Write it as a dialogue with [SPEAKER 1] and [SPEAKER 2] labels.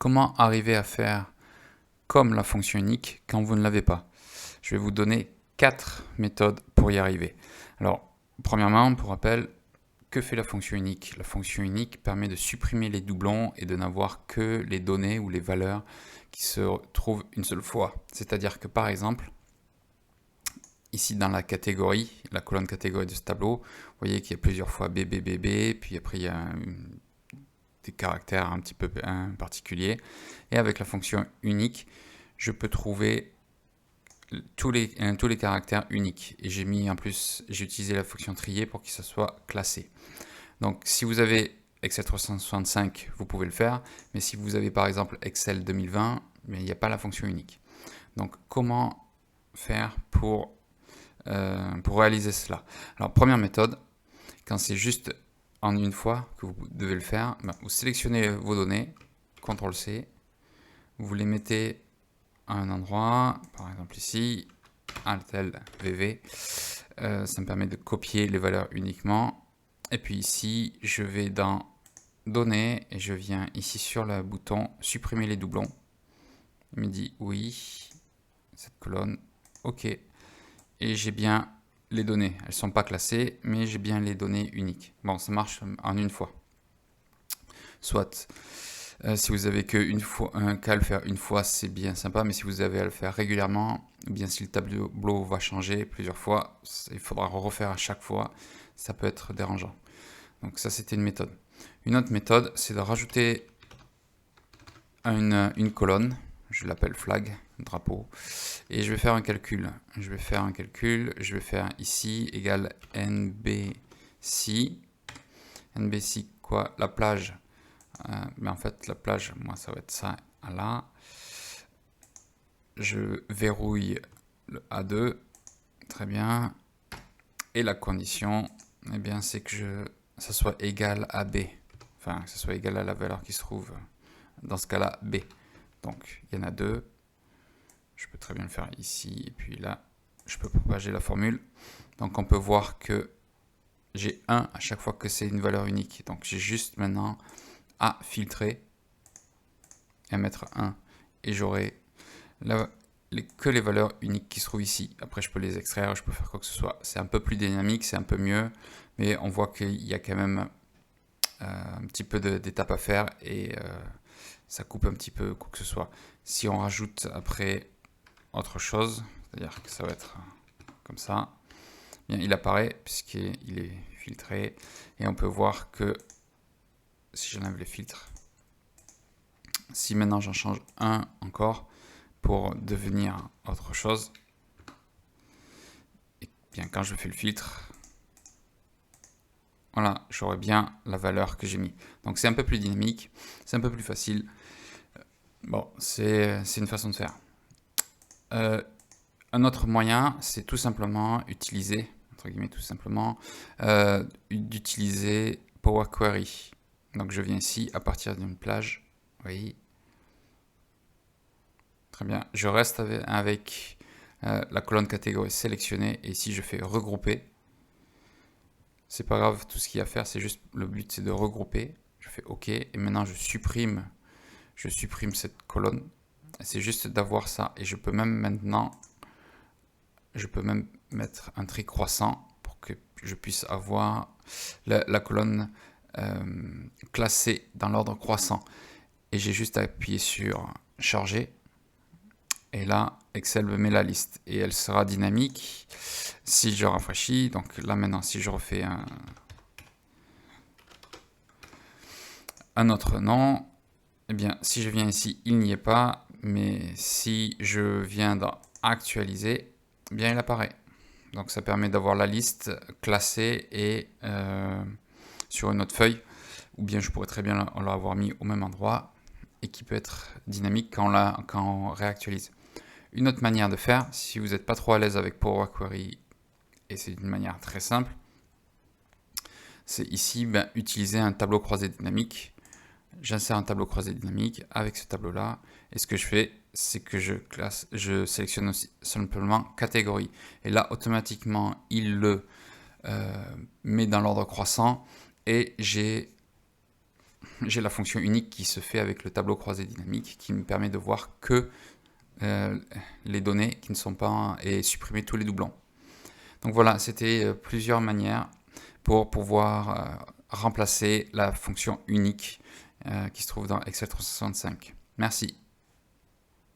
[SPEAKER 1] Comment arriver à faire comme la fonction unique quand vous ne l'avez pas? Je vais vous donner 4 méthodes pour y arriver. Alors, premièrement, pour rappel, que fait la fonction unique? La fonction unique permet de supprimer les doublons et de n'avoir que les données ou les valeurs qui se trouvent une seule fois. C'est-à-dire que par exemple, ici dans la catégorie, la colonne catégorie de ce tableau, vous voyez qu'il y a plusieurs fois BBBB, puis après il y a des caractères un petit peu particuliers. Et avec la fonction unique, je peux trouver tous les caractères uniques. Et j'ai mis en plus, j'ai utilisé la fonction trier pour que ça soit classé. Donc si vous avez Excel 365, vous pouvez le faire. Mais si vous avez par exemple Excel 2020, il n'y a pas la fonction unique. Donc comment faire pour réaliser cela? Alors première méthode, quand c'est juste en une fois que vous devez le faire, vous sélectionnez vos données, CTRL-C, vous les mettez à un endroit, par exemple ici, Alt-L, VV, ça me permet de copier les valeurs uniquement. Et puis ici, je vais dans Données et je viens ici sur le bouton Supprimer les doublons. Il me dit oui, cette colonne, OK. Et j'ai bien les données. Elles ne sont pas classées, mais j'ai bien les données uniques. Bon, ça marche en une fois. Soit, si vous avez qu'à le faire une fois, c'est bien sympa, mais si vous avez à le faire régulièrement, ou bien si le tableau va changer plusieurs fois, il faudra refaire à chaque fois, ça peut être dérangeant. Donc ça, c'était une méthode. Une autre méthode, c'est de rajouter une colonne, je l'appelle flag, drapeau, et je vais faire un calcul. Je vais faire ici égale NBC. NBC quoi? La plage. Mais en fait, la plage, moi, ça va être ça à là. Je verrouille le A2. Très bien. Et la condition, eh bien, c'est que ça soit égal à B. Enfin, que ça soit égal à la valeur qui se trouve dans ce cas-là, B. Donc, il y en a deux. Je peux très bien le faire ici. Et puis là, je peux propager la formule. Donc, on peut voir que j'ai 1 à chaque fois que c'est une valeur unique. Donc, j'ai juste maintenant à filtrer et à mettre 1. Et j'aurai que les valeurs uniques qui se trouvent ici. Après, je peux les extraire, je peux faire quoi que ce soit. C'est un peu plus dynamique, c'est un peu mieux. Mais on voit qu'il y a quand même un petit peu d'étapes à faire et ça coupe un petit peu quoi que ce soit. Si on rajoute après autre chose, c'est-à-dire que ça va être comme ça, bien, il apparaît puisqu'il est filtré. Et on peut voir que si j'enlève les filtres, si maintenant j'en change un encore pour devenir autre chose, et bien quand je fais le filtre, voilà, j'aurai bien la valeur que j'ai mis. Donc c'est un peu plus dynamique, c'est un peu plus facile. Bon, c'est une façon de faire. Un autre moyen, c'est tout simplement utiliser, entre guillemets tout simplement, d'utiliser Power Query. Donc je viens ici à partir d'une plage, oui. Très bien, je reste avec la colonne catégorie sélectionnée et ici je fais regrouper. C'est pas grave, tout ce qu'il y a à faire, c'est juste le but c'est de regrouper. Je fais OK et maintenant je supprime cette colonne. C'est juste d'avoir ça et je peux même maintenant, je peux même mettre un tri croissant pour que je puisse avoir la colonne classée dans l'ordre croissant. Et j'ai juste à appuyer sur charger. Et là, Excel me met la liste et elle sera dynamique si je rafraîchis. Donc là maintenant, si je refais un autre nom, eh bien, si je viens ici, il n'y est pas. Mais si je viens dans actualiser, eh bien, il apparaît. Donc ça permet d'avoir la liste classée et sur une autre feuille. Ou bien je pourrais très bien l'avoir mis au même endroit et qui peut être dynamique quand on réactualise. Une autre manière de faire, si vous n'êtes pas trop à l'aise avec Power Query, et c'est une manière très simple, c'est ici utiliser un tableau croisé dynamique. J'insère un tableau croisé dynamique avec ce tableau-là, et ce que je fais, c'est que je sélectionne aussi simplement catégorie. Et là, automatiquement, il le met dans l'ordre croissant, et j'ai j'ai la fonction unique qui se fait avec le tableau croisé dynamique qui me permet de voir que les données qui ne sont pas et supprimer tous les doublons. Donc voilà, c'était plusieurs manières pour pouvoir remplacer la fonction unique qui se trouve dans Excel 365. Merci.